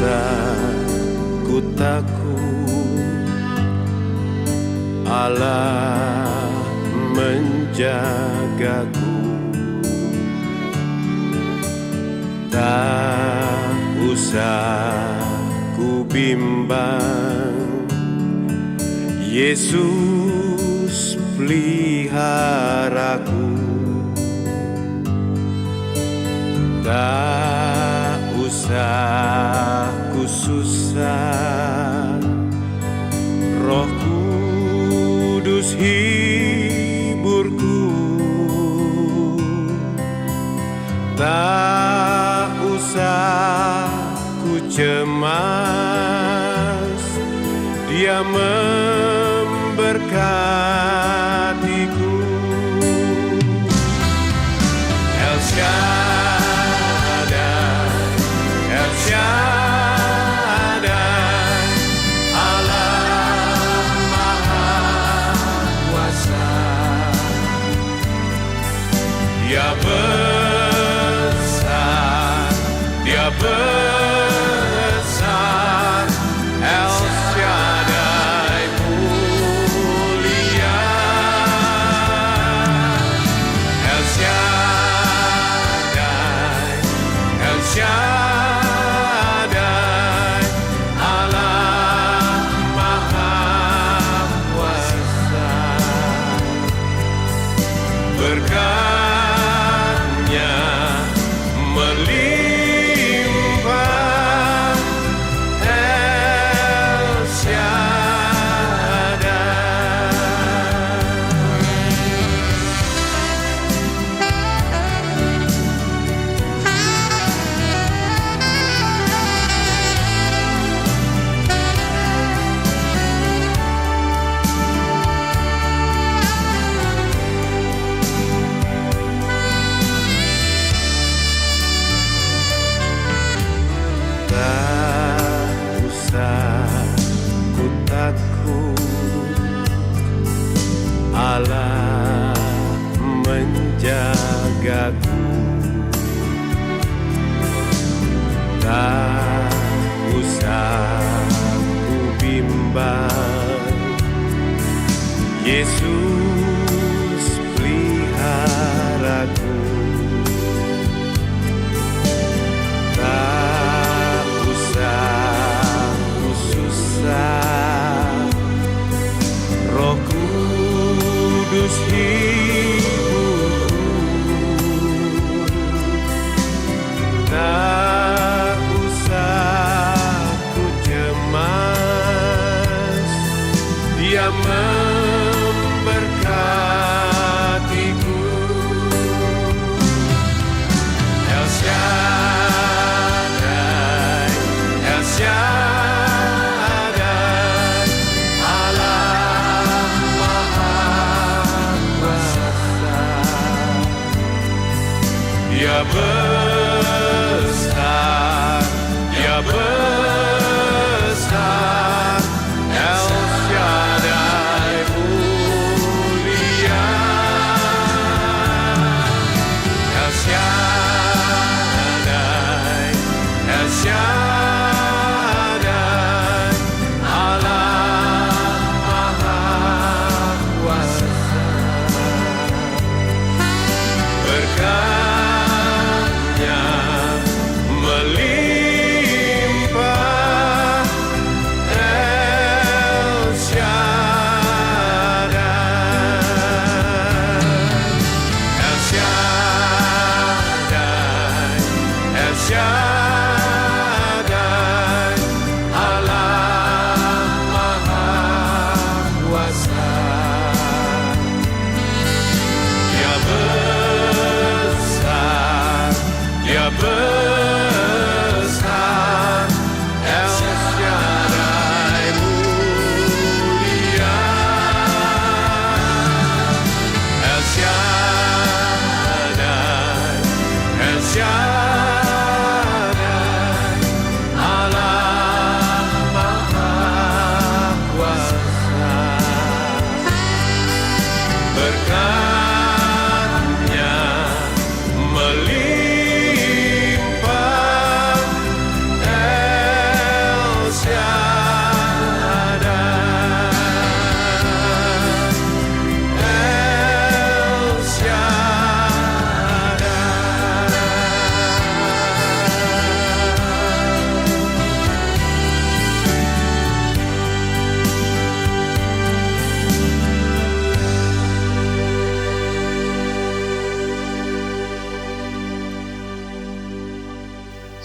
usah ku takut, Allah menjagaku. Tak usah ku bimbang, Yesus peliharaku. Tak usah ku susah, Roh Kudus hiburku. Tak usah ku cemas, Dia memberkatiku. El Shaddai, El Shaddai, Allah Maha Kuasa. Dia besar, Dia besar, El Shaddai mulia. El Shaddai, El Shaddai, Allah Maha Kuasa. Berkat-Nya melimpah, El Shaddai. Tak usah ku takut, Allah menjagaku. Tak usah ku bimbang, Yesus peliharaku. Tak usah ku susah, Roh Kudus hiburku. Tak usah ku cemas, Dia memberkatiku. El Shaddai, El Shaddai, Allah Maha Kuasa. Dia besar, Dia besar, El Shaddai mulia. El Shaddai, El Shaddai, Allah Maha Kuasa. Berkat-Nya melimpah,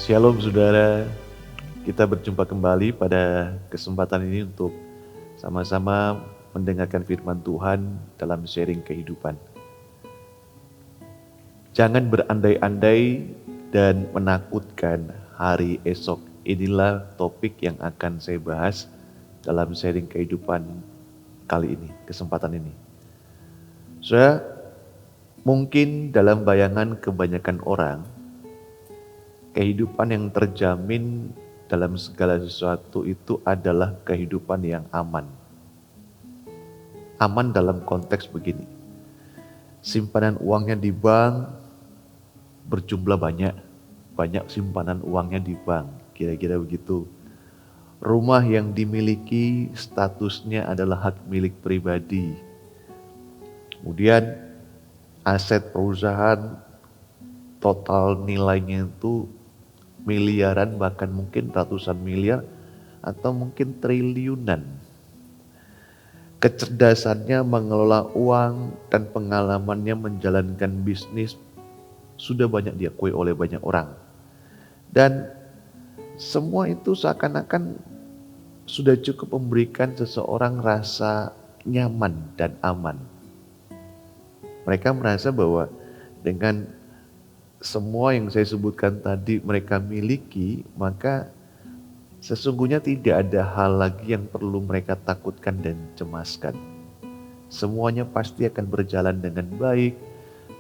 Shalom saudara, kita berjumpa kembali pada kesempatan ini untuk sama-sama mendengarkan firman Tuhan dalam sharing kehidupan. Jangan berandai-andai dan menakutkan hari esok. Inilah topik yang akan saya bahas dalam sharing kehidupan kali ini, kesempatan ini. Saudara, mungkin dalam bayangan kebanyakan orang, kehidupan yang terjamin dalam segala sesuatu itu adalah kehidupan yang aman. Aman dalam konteks begini, simpanan uangnya di bank berjumlah banyak simpanan uangnya di bank, kira-kira begitu. Rumah yang dimiliki statusnya adalah hak milik pribadi. Kemudian aset perusahaan total nilainya itu miliaran, bahkan mungkin ratusan miliar atau mungkin triliunan. Kecerdasannya mengelola uang dan pengalamannya menjalankan bisnis sudah banyak diakui oleh banyak orang. Dan semua itu seakan-akan sudah cukup memberikan seseorang rasa nyaman dan aman. Mereka merasa bahwa dengan semua yang saya sebutkan tadi mereka miliki, maka sesungguhnya tidak ada hal lagi yang perlu mereka takutkan dan cemaskan. Semuanya pasti akan berjalan dengan baik,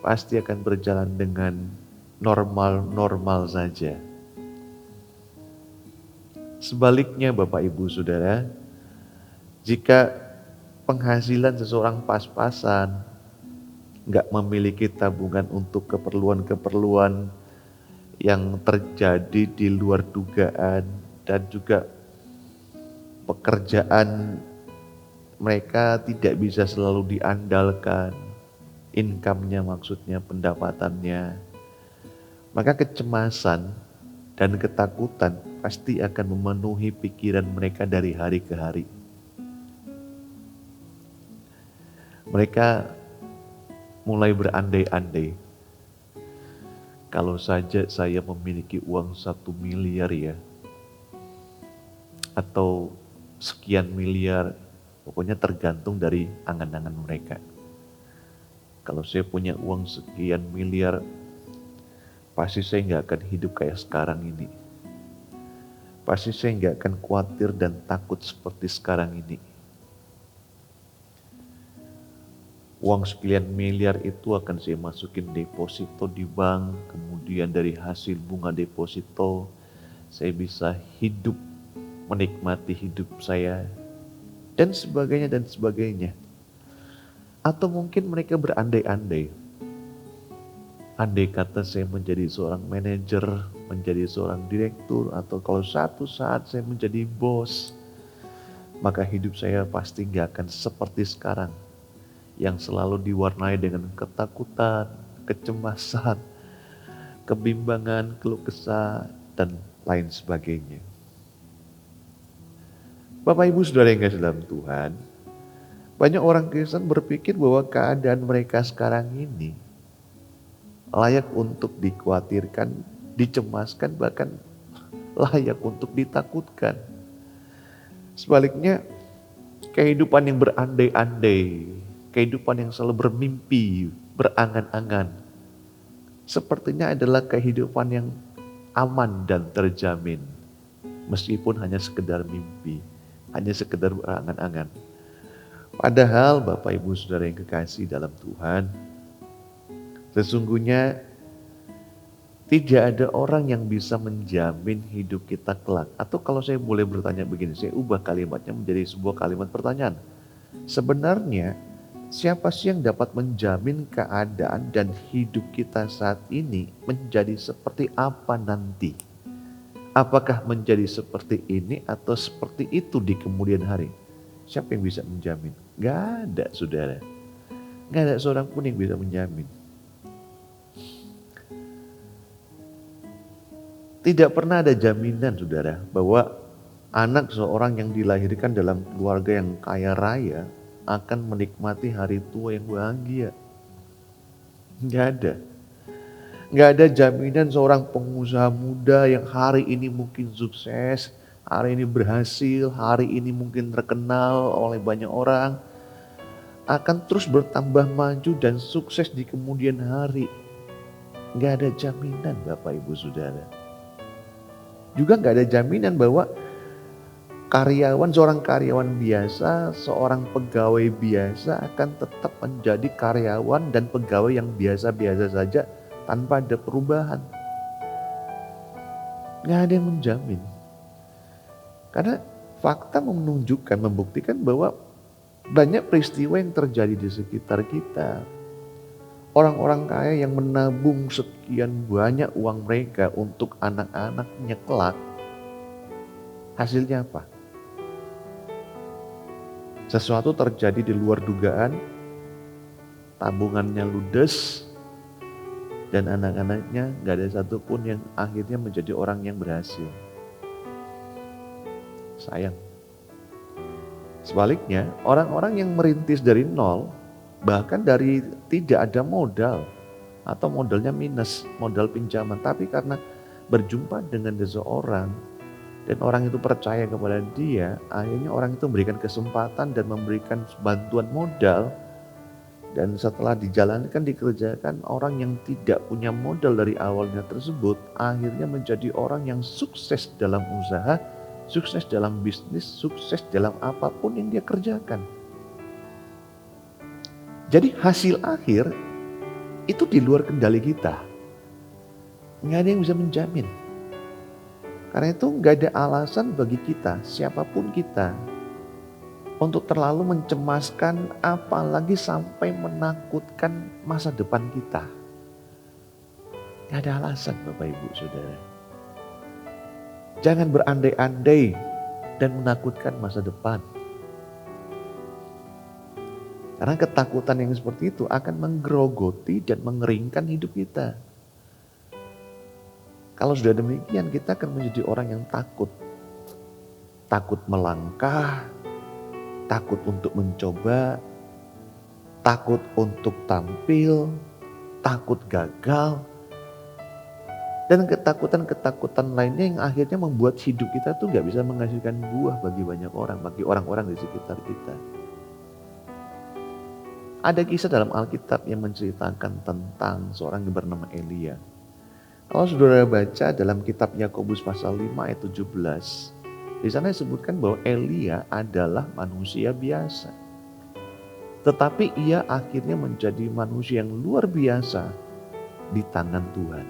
pasti akan berjalan dengan normal-normal saja. Sebaliknya Bapak Ibu Saudara, jika penghasilan seseorang pas-pasan, nggak memiliki tabungan untuk keperluan-keperluan yang terjadi di luar dugaan, dan juga pekerjaan mereka tidak bisa selalu diandalkan, income-nya maksudnya pendapatannya, maka kecemasan dan ketakutan pasti akan memenuhi pikiran mereka dari hari ke hari. Mereka mulai berandai-andai, kalau saja saya memiliki uang 1 miliar ya, atau sekian miliar, pokoknya tergantung dari angan-angan mereka. Kalau saya punya uang sekian miliar, pasti saya nggak akan hidup kayak sekarang ini. Pasti saya nggak akan khawatir dan takut seperti sekarang ini. Uang sekian miliar itu akan saya masukin deposito di bank, kemudian dari hasil bunga deposito saya bisa hidup, menikmati hidup saya, dan sebagainya dan sebagainya. Atau mungkin mereka berandai-andai, andai kata saya menjadi seorang manajer, menjadi seorang direktur, atau kalau satu saat saya menjadi bos, maka hidup saya pasti gak akan seperti sekarang, yang selalu diwarnai dengan ketakutan, kecemasan, kebimbangan, keluh kesah, dan lain sebagainya. Bapak Ibu Saudara yang kasih dalam Tuhan, banyak orang Kristen berpikir bahwa keadaan mereka sekarang ini layak untuk dikhawatirkan, dicemaskan, bahkan layak untuk ditakutkan. Sebaliknya, kehidupan yang berandai-andai, kehidupan yang selalu bermimpi, berangan-angan, sepertinya adalah kehidupan yang aman dan terjamin, meskipun hanya sekedar mimpi, hanya sekedar berangan-angan. Padahal Bapak Ibu Saudara yang kekasih dalam Tuhan, sesungguhnya tidak ada orang yang bisa menjamin hidup kita kelak. Atau kalau saya boleh bertanya begini, saya ubah kalimatnya menjadi sebuah kalimat pertanyaan. Sebenarnya siapa sih yang dapat menjamin keadaan dan hidup kita saat ini menjadi seperti apa nanti? Apakah menjadi seperti ini atau seperti itu di kemudian hari? Siapa yang bisa menjamin? Gak ada saudara. Gak ada seorang pun yang bisa menjamin. Tidak pernah ada jaminan saudara bahwa anak seorang yang dilahirkan dalam keluarga yang kaya raya akan menikmati hari tua yang bahagia. Gak ada. Nggak ada jaminan seorang pengusaha muda yang hari ini mungkin sukses, hari ini berhasil, hari ini mungkin terkenal oleh banyak orang, akan terus bertambah maju dan sukses di kemudian hari. Nggak ada jaminan Bapak Ibu Saudara. Juga nggak ada jaminan bahwa seorang karyawan biasa, seorang pegawai biasa akan tetap menjadi karyawan dan pegawai yang biasa-biasa saja tanpa ada perubahan. Nggak ada yang menjamin. Karena fakta menunjukkan, membuktikan bahwa banyak peristiwa yang terjadi di sekitar kita. Orang-orang kaya yang menabung sekian banyak uang mereka untuk anak-anaknya kelak. Hasilnya apa? Sesuatu terjadi di luar dugaan, tabungannya ludes, dan anak-anaknya gak ada satupun yang akhirnya menjadi orang yang berhasil. Sayang. Sebaliknya, orang-orang yang merintis dari nol, bahkan dari tidak ada modal, atau modalnya minus, modal pinjaman, tapi karena berjumpa dengan seseorang, dan orang itu percaya kepada dia, akhirnya orang itu memberikan kesempatan dan memberikan bantuan modal. Dan setelah dijalankan, dikerjakan, orang yang tidak punya modal dari awalnya tersebut akhirnya menjadi orang yang sukses dalam usaha, sukses dalam bisnis, sukses dalam apapun yang dia kerjakan. Jadi hasil akhir itu di luar kendali kita. Nggak ada yang bisa menjamin. Karena itu nggak ada alasan bagi kita, siapapun kita, untuk terlalu mencemaskan, apalagi sampai menakutkan masa depan kita. Gak ada alasan Bapak Ibu Saudara. Jangan berandai-andai dan menakutkan masa depan. Karena ketakutan yang seperti itu akan menggerogoti dan mengeringkan hidup kita. Kalau sudah demikian, kita akan menjadi orang yang takut. Takut melangkah, takut untuk mencoba, takut untuk tampil, takut gagal, dan ketakutan-ketakutan lainnya yang akhirnya membuat hidup kita tuh gak bisa menghasilkan buah bagi banyak orang, bagi orang-orang di sekitar kita. Ada kisah dalam Alkitab yang menceritakan tentang seorang yang bernama Elia. Kalau saudara baca dalam kitab Yakobus pasal 5 ayat 17, di sana disebutkan bahwa Elia adalah manusia biasa. Tetapi ia akhirnya menjadi manusia yang luar biasa di tangan Tuhan.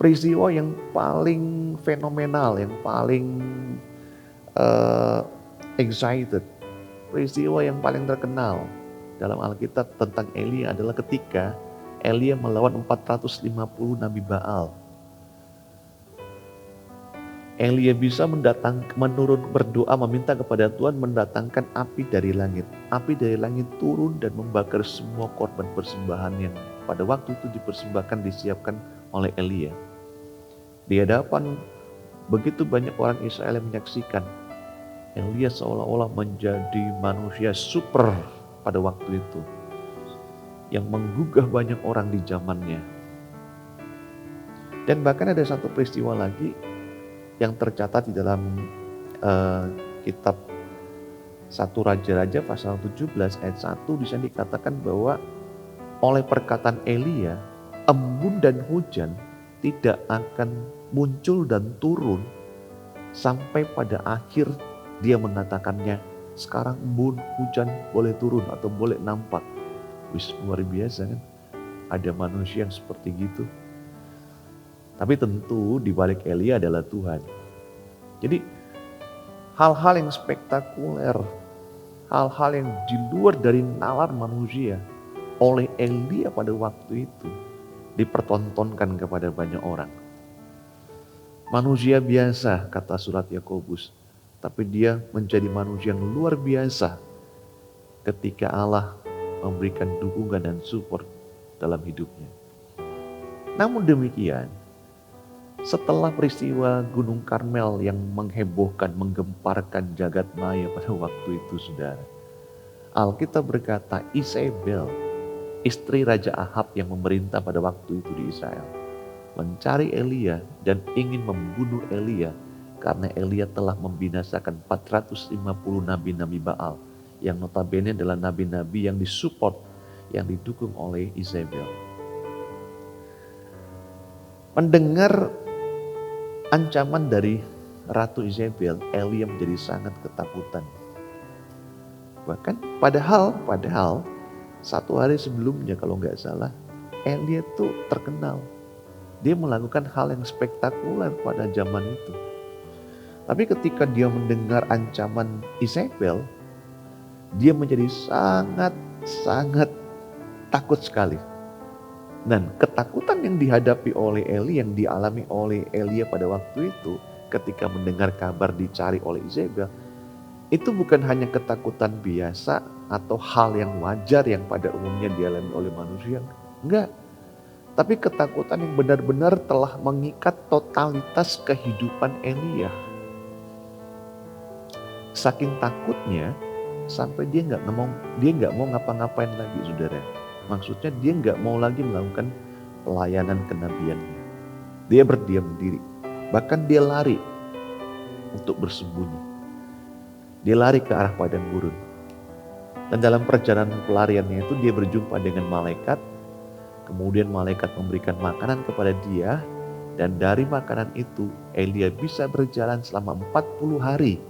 Peristiwa yang paling fenomenal, yang paling excited, peristiwa yang paling terkenal dalam Alkitab tentang Elia adalah ketika Elia melawan 450 Nabi Baal. Elia bisa berdoa meminta kepada Tuhan mendatangkan api dari langit. Api dari langit turun dan membakar semua korban persembahan yang pada waktu itu dipersembahkan, disiapkan oleh Elia. Di hadapan begitu banyak orang Israel yang menyaksikan, Elia seolah-olah menjadi manusia super pada waktu itu, yang menggugah banyak orang di zamannya. Dan bahkan ada satu peristiwa lagi yang tercatat di dalam kitab 1 Raja-Raja pasal 17 ayat 1, di sana dikatakan bahwa oleh perkataan Elia, embun dan hujan tidak akan muncul dan turun sampai pada akhir dia mengatakannya, sekarang embun, hujan boleh turun atau boleh nampak. Wis, luar biasa kan? Ada manusia yang seperti gitu. Tapi tentu di balik Elia adalah Tuhan. Jadi hal-hal yang spektakuler, hal-hal yang di luar dari nalar manusia oleh Elia pada waktu itu dipertontonkan kepada banyak orang. Manusia biasa, kata surat Yakobus, tapi dia menjadi manusia yang luar biasa ketika Allah memberikan dukungan dan support dalam hidupnya. Namun demikian, setelah peristiwa Gunung Karmel yang menghebohkan, menggemparkan jagat maya pada waktu itu, saudara, Alkitab berkata Isabel istri Raja Ahab yang memerintah pada waktu itu di Israel, mencari Elia dan ingin membunuh Elia karena Elia telah membinasakan 450 nabi-nabi Baal yang notabene adalah nabi-nabi yang disupport, yang didukung oleh Isabel. Mendengar ancaman dari Ratu Isabel, Elia menjadi sangat ketakutan. Bahkan padahal satu hari sebelumnya kalau nggak salah, Elia itu terkenal. Dia melakukan hal yang spektakuler pada zaman itu. Tapi ketika dia mendengar ancaman Isabel, dia menjadi sangat takut sekali. Dan ketakutan yang dihadapi oleh Eli, yang dialami oleh Elia pada waktu itu, ketika mendengar kabar dicari oleh Isabel, itu bukan hanya ketakutan biasa atau hal yang wajar yang pada umumnya dialami oleh manusia. Enggak. Tapi ketakutan yang benar-benar telah mengikat totalitas kehidupan Elia. Saking takutnya sampai dia nggak mau ngapa-ngapain lagi, saudara. Maksudnya dia nggak mau lagi melakukan pelayanan kenabiannya. Dia berdiam diri. Bahkan dia lari untuk bersembunyi. Dia lari ke arah padang gurun. Dan dalam perjalanan pelariannya itu dia berjumpa dengan malaikat. Kemudian malaikat memberikan makanan kepada dia. Dan dari makanan itu Elia bisa berjalan selama 40 hari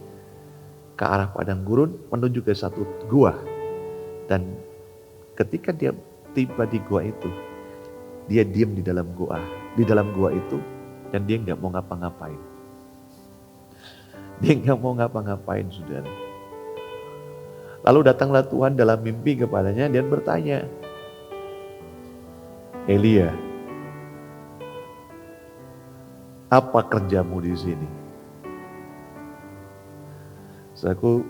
ke arah padang gurun menuju ke satu gua. Dan ketika dia tiba di gua itu, dia diam di dalam gua itu, dan dia nggak mau ngapa-ngapain. Dia nggak mau ngapa-ngapain, saudara. Lalu datanglah Tuhan dalam mimpi kepadanya dan bertanya, Elia, apa kerjamu di sini? Saudaraku,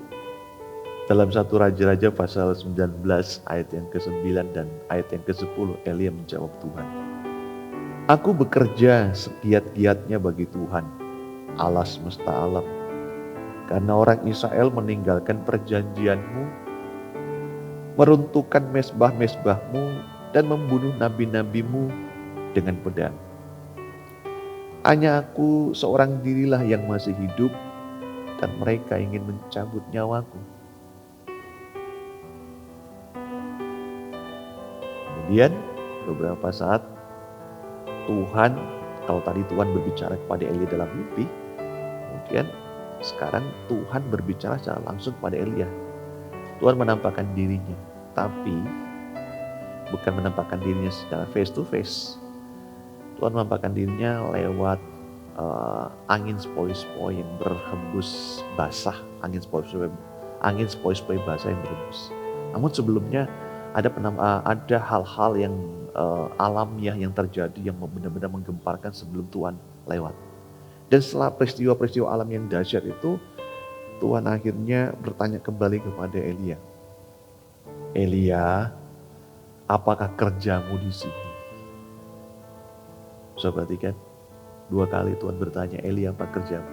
dalam satu Raja-Raja pasal 19 ayat yang ke-9 dan ayat yang ke-10, Elia menjawab Tuhan, aku bekerja segiat-giatnya bagi Tuhan, Allah semesta alam. Karena orang Israel meninggalkan perjanjianmu, meruntuhkan mesbah-mesbahmu, dan membunuh nabi-nabimu dengan pedang. Hanya aku seorang dirilah yang masih hidup, dan mereka ingin mencabut nyawaku. Kemudian beberapa saat Tuhan, kalau tadi Tuhan berbicara kepada Elia dalam mimpi, kemudian sekarang Tuhan berbicara secara langsung pada Elia. Tuhan menampakkan dirinya, tapi bukan menampakkan dirinya secara face to face. Tuhan menampakkan dirinya lewat angin sepoi-sepoi yang berhembus basah, angin sepoi-sepoi basah yang berhembus. Namun sebelumnya ada hal-hal yang alamiah yang terjadi yang benar-benar menggemparkan sebelum Tuhan lewat. Dan setelah peristiwa-peristiwa alam yang dahsyat itu, Tuhan akhirnya bertanya kembali kepada Elia. Elia, apakah kerjamu di sini? Saudara perhatikan, 2 kali Tuhan bertanya, Elia apa kerjamu?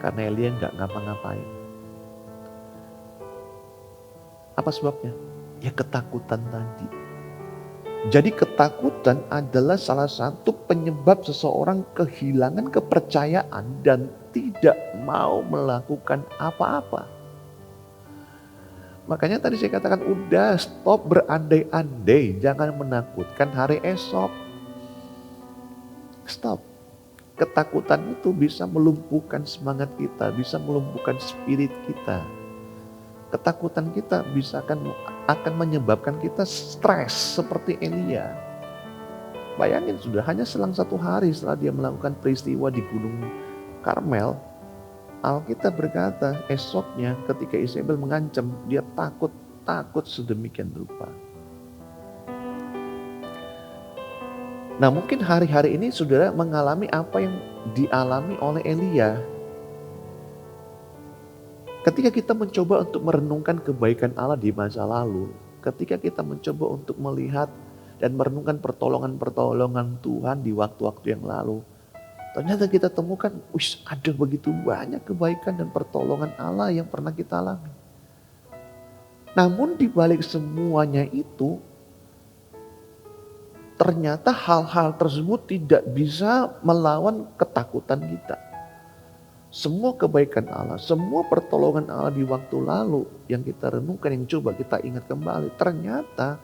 Karena Elia nggak ngapa-ngapain. Apa sebabnya? Ya ketakutan tadi. Jadi ketakutan adalah salah satu penyebab seseorang kehilangan kepercayaan dan tidak mau melakukan apa-apa. Makanya tadi saya katakan udah stop berandai-andai, jangan menakutkan hari esok. Stop. Ketakutan itu bisa melumpuhkan semangat kita, bisa melumpuhkan spirit kita. Ketakutan kita akan menyebabkan kita stres seperti Elia. Bayangin sudah hanya selang 1 hari setelah dia melakukan peristiwa di Gunung Karmel, Alkitab berkata esoknya ketika Isabel mengancam, dia takut sedemikian rupa. Nah mungkin hari-hari ini saudara mengalami apa yang dialami oleh Elia. Ketika kita mencoba untuk merenungkan kebaikan Allah di masa lalu, ketika kita mencoba untuk melihat dan merenungkan pertolongan-pertolongan Tuhan di waktu-waktu yang lalu, ternyata kita temukan, ada begitu banyak kebaikan dan pertolongan Allah yang pernah kita alami. Namun di balik semuanya itu, ternyata hal-hal tersebut tidak bisa melawan ketakutan kita. Semua kebaikan Allah, semua pertolongan Allah di waktu lalu yang kita renungkan, yang coba kita ingat kembali, ternyata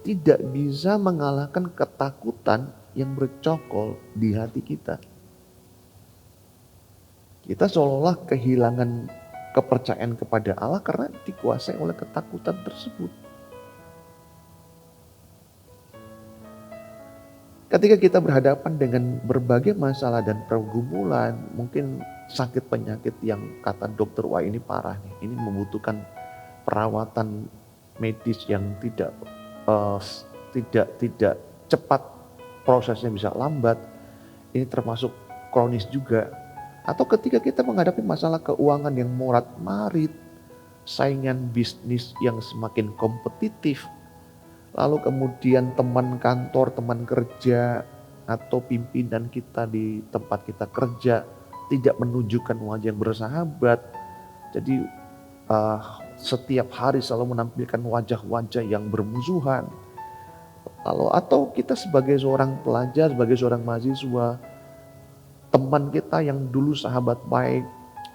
tidak bisa mengalahkan ketakutan yang bercokol di hati kita. Kita seolah-olah kehilangan kepercayaan kepada Allah karena dikuasai oleh ketakutan tersebut. Ketika kita berhadapan dengan berbagai masalah dan pergumulan, mungkin sakit penyakit yang kata dokter, wah ini parah nih, ini membutuhkan perawatan medis yang tidak cepat, prosesnya bisa lambat, ini termasuk kronis juga. Atau ketika kita menghadapi masalah keuangan yang morat-marit, saingan bisnis yang semakin kompetitif, lalu kemudian teman kantor, teman kerja, atau pimpinan kita di tempat kita kerja tidak menunjukkan wajah yang bersahabat. Jadi setiap hari selalu menampilkan wajah-wajah yang bermusuhan. Lalu atau kita sebagai seorang pelajar, sebagai seorang mahasiswa, teman kita yang dulu sahabat baik,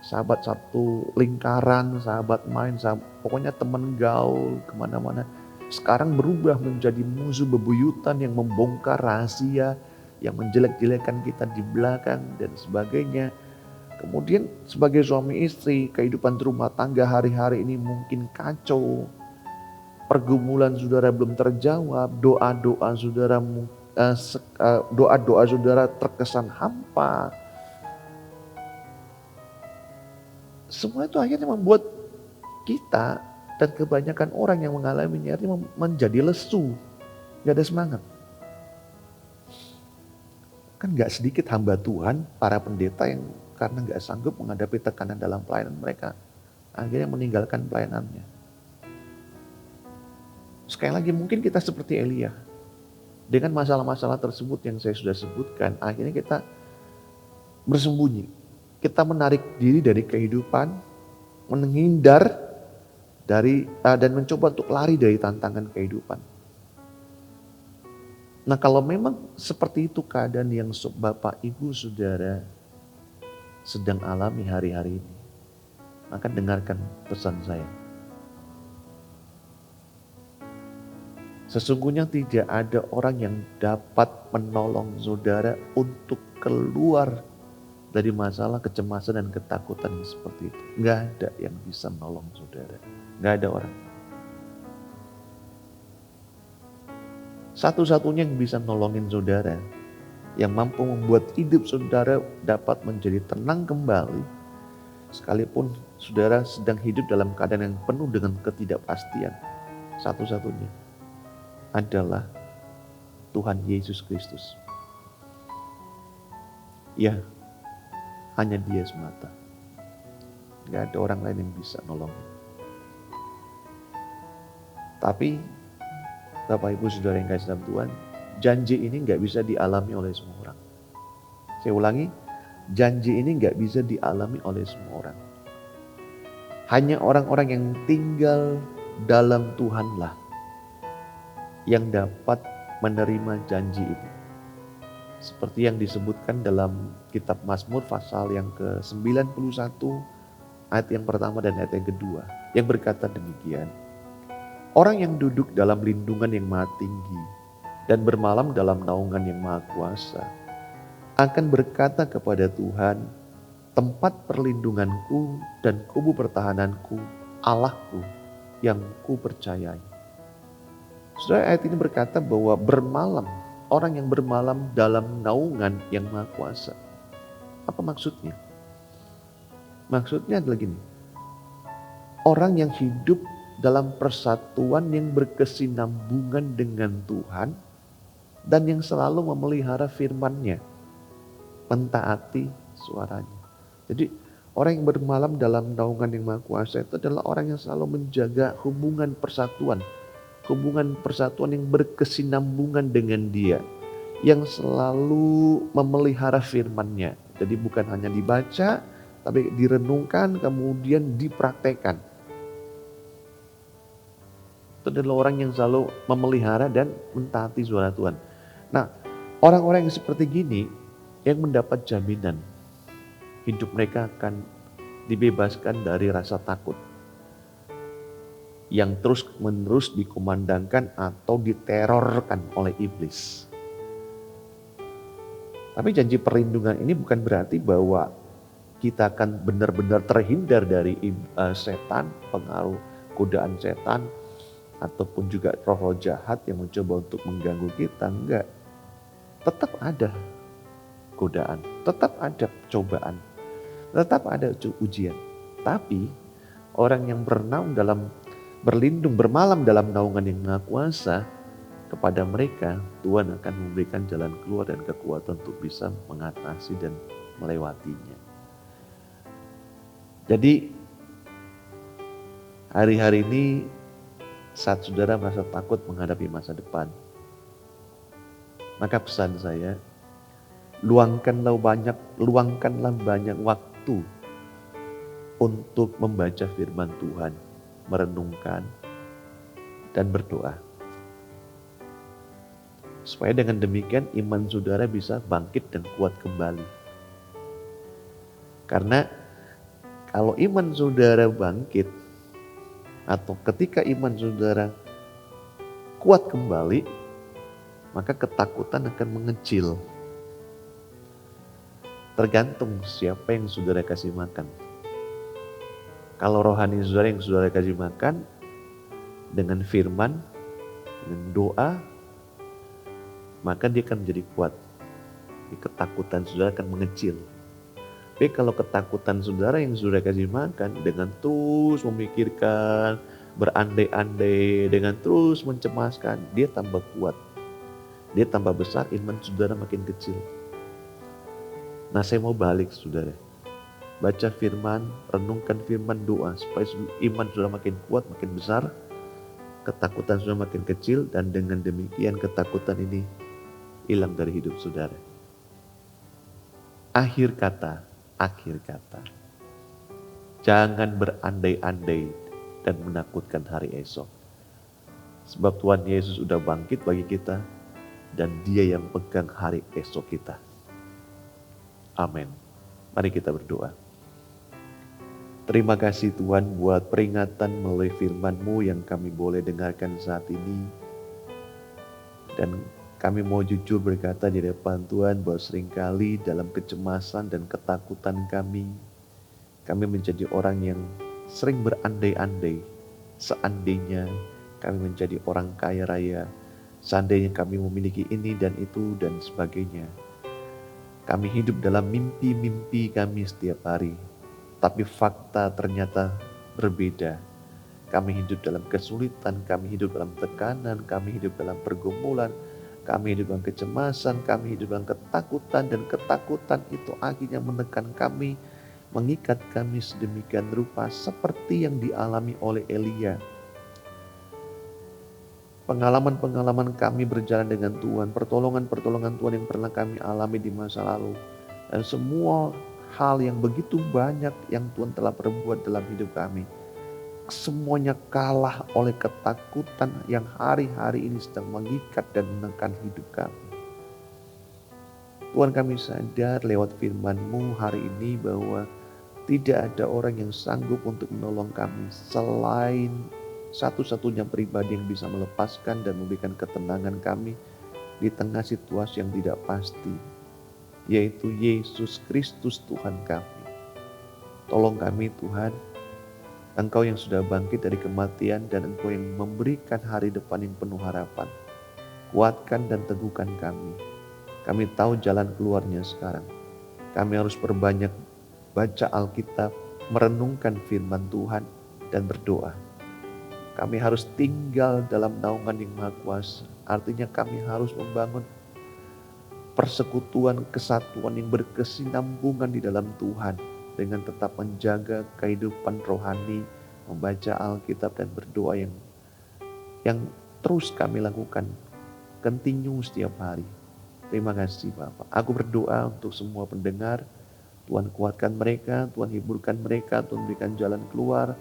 sahabat satu lingkaran, sahabat main, pokoknya teman gaul kemana-mana, sekarang berubah menjadi musuh bebuyutan yang membongkar rahasia, yang menjelek-jelekan kita di belakang dan sebagainya. Kemudian sebagai suami istri, kehidupan rumah tangga hari-hari ini mungkin kacau. Pergumulan saudara belum terjawab, doa-doa saudara terkesan hampa. Semua itu akhirnya membuat kita dan kebanyakan orang yang mengalaminya artinya menjadi lesu, gak ada semangat. Kan gak sedikit hamba Tuhan, para pendeta yang karena gak sanggup menghadapi tekanan dalam pelayanan mereka, akhirnya meninggalkan pelayanannya. Sekali lagi mungkin kita seperti Elia. Dengan masalah-masalah tersebut yang saya sudah sebutkan, akhirnya kita bersembunyi. Kita menarik diri dari kehidupan, menghindar dari dan mencoba untuk lari dari tantangan kehidupan. Nah, kalau memang seperti itu keadaan yang Bapak Ibu Saudara sedang alami hari-hari ini, maka dengarkan pesan saya. Sesungguhnya tidak ada orang yang dapat menolong saudara untuk keluar dari masalah kecemasan dan ketakutan yang seperti itu. Nggak ada yang bisa menolong saudara. Nggak ada orang. Satu-satunya yang bisa nolongin saudara, yang mampu membuat hidup saudara dapat menjadi tenang kembali, sekalipun saudara sedang hidup dalam keadaan yang penuh dengan ketidakpastian, satu-satunya adalah Tuhan Yesus Kristus. Ya, hanya Dia semata. Gak ada orang lain yang bisa nolongin. Tapi Bapak Ibu Saudara yang kasih dalam Tuhan, janji ini gak bisa dialami oleh semua orang. Saya ulangi, janji ini gak bisa dialami oleh semua orang. Hanya orang-orang yang tinggal dalam Tuhanlah yang dapat menerima janji itu. Seperti yang disebutkan dalam kitab Mazmur pasal yang ke-91 ayat yang pertama dan ayat yang kedua, yang berkata demikian. Orang yang duduk dalam lindungan yang maha tinggi dan bermalam dalam naungan yang maha kuasa akan berkata kepada Tuhan, tempat perlindunganku dan kubu pertahananku, Allahku yang ku percayai. Saudara, ayat ini berkata bahwa bermalam, orang yang bermalam dalam naungan yang maha kuasa. Apa maksudnya? Maksudnya adalah gini, orang yang hidup dalam persatuan yang berkesinambungan dengan Tuhan dan yang selalu memelihara firman-Nya, mentaati suaranya. Jadi orang yang bermalam dalam naungan yang maha kuasa itu adalah orang yang selalu menjaga hubungan persatuan yang berkesinambungan dengan Dia, yang selalu memelihara firman-Nya. Jadi bukan hanya dibaca, tapi direnungkan kemudian dipraktekkan. Itu adalah orang yang selalu memelihara dan mentaati suara Tuhan. Nah, orang-orang yang seperti gini yang mendapat jaminan hidup mereka akan dibebaskan dari rasa takut yang terus-menerus dikumandangkan atau diterorkan oleh iblis. Tapi janji perlindungan ini bukan berarti bahwa kita akan benar-benar terhindar dari setan, pengaruh godaan setan, ataupun juga roh-roh jahat yang mencoba untuk mengganggu kita. Enggak. Tetap ada godaan, tetap ada cobaan, tetap ada ujian. Tapi orang yang berlindung, bermalam dalam naungan yang Maha Kuasa, kepada mereka Tuhan akan memberikan jalan keluar dan kekuatan untuk bisa mengatasi dan melewatinya. Jadi hari-hari ini saat saudara merasa takut menghadapi masa depan, maka pesan saya, luangkanlah banyak waktu untuk membaca firman Tuhan, merenungkan dan berdoa. Supaya dengan demikian iman saudara bisa bangkit dan kuat kembali. Karena kalau iman saudara bangkit, atau ketika iman saudara kuat kembali, maka ketakutan akan mengecil. Tergantung siapa yang saudara kasih makan. Kalau rohani saudara yang saudara kasih makan dengan firman, dengan doa, maka dia akan menjadi kuat. Ketakutan saudara akan mengecil. Tapi kalau ketakutan saudara yang saudara kasih makan dengan terus memikirkan, berandai-andai, dengan terus mencemaskan, dia tambah kuat. Dia tambah besar, iman saudara makin kecil. Nah, saya mau balik saudara. Baca firman, renungkan firman, doa supaya iman saudara makin kuat, makin besar, ketakutan saudara makin kecil, dan dengan demikian ketakutan ini hilang dari hidup saudara. Akhir kata, jangan berandai-andai dan menakutkan hari esok. Sebab Tuhan Yesus sudah bangkit bagi kita dan Dia yang pegang hari esok kita. Amin. Mari kita berdoa. Terima kasih Tuhan buat peringatan melalui firman-Mu yang kami boleh dengarkan saat ini. Dan kami mau jujur berkata di depan Tuhan bahwa seringkali dalam kecemasan dan ketakutan kami menjadi orang yang sering berandai-andai. Seandainya kami menjadi orang kaya raya, seandainya kami memiliki ini dan itu dan sebagainya. Kami hidup dalam mimpi-mimpi kami setiap hari, tapi fakta ternyata berbeda. Kami hidup dalam kesulitan, kami hidup dalam tekanan, kami hidup dalam pergumulan, kami hidup dalam kecemasan, kami hidup dalam ketakutan, dan ketakutan itu akhirnya menekan kami, mengikat kami sedemikian rupa seperti yang dialami oleh Elia. Pengalaman-pengalaman kami berjalan dengan Tuhan, pertolongan-pertolongan Tuhan yang pernah kami alami di masa lalu, dan semua hal yang begitu banyak yang Tuhan telah perbuat dalam hidup kami, semuanya kalah oleh ketakutan yang hari-hari ini sedang mengikat dan menekan hidup kami. Tuhan, kami sadar lewat firman-Mu hari ini bahwa tidak ada orang yang sanggup untuk menolong kami selain satu-satunya pribadi yang bisa melepaskan dan memberikan ketenangan kami di tengah situasi yang tidak pasti, yaitu Yesus Kristus Tuhan kami. Tolong kami Tuhan, Engkau yang sudah bangkit dari kematian dan Engkau yang memberikan hari depan yang penuh harapan. Kuatkan dan teguhkan kami. Kami tahu jalan keluarnya sekarang. Kami harus perbanyak baca Alkitab, merenungkan firman Tuhan, dan berdoa. Kami harus tinggal dalam naungan yang Maha Kuasa. Artinya kami harus membangun persekutuan, kesatuan yang berkesinambungan di dalam Tuhan, dengan tetap menjaga kehidupan rohani, membaca Alkitab dan berdoa yang terus kami lakukan, continue setiap hari. Terima kasih Bapak. Aku berdoa untuk semua pendengar, Tuhan kuatkan mereka, Tuhan hiburkan mereka, Tuhan berikan jalan keluar.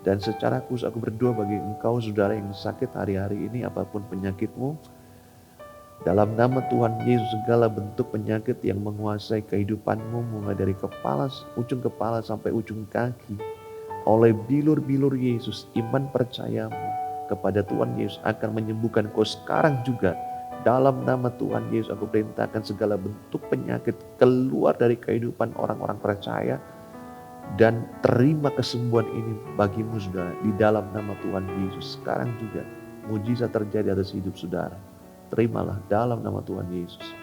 Dan secara khusus aku berdoa bagi engkau saudara yang sakit hari-hari ini, apapun penyakitmu, Dalam nama Tuhan Yesus, segala bentuk penyakit yang menguasai kehidupanmu mulai dari ujung kepala sampai ujung kaki, oleh bilur-bilur Yesus, iman percayamu kepada Tuhan Yesus akan menyembuhkan kau sekarang juga. Dalam nama Tuhan Yesus, aku perintahkan segala bentuk penyakit keluar dari kehidupan orang-orang percaya, dan terima kesembuhan ini bagimu saudara. Di dalam nama Tuhan Yesus, sekarang juga mujizat terjadi atas hidup saudara. Terimalah dalam nama Tuhan Yesus.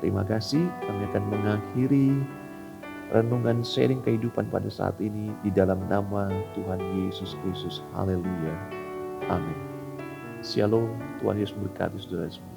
Terima kasih, kami akan mengakhiri renungan sharing kehidupan pada saat ini di dalam nama Tuhan Yesus Kristus. Haleluya. Amin. Shalom, Tuhan Yesus berkati saudara semua.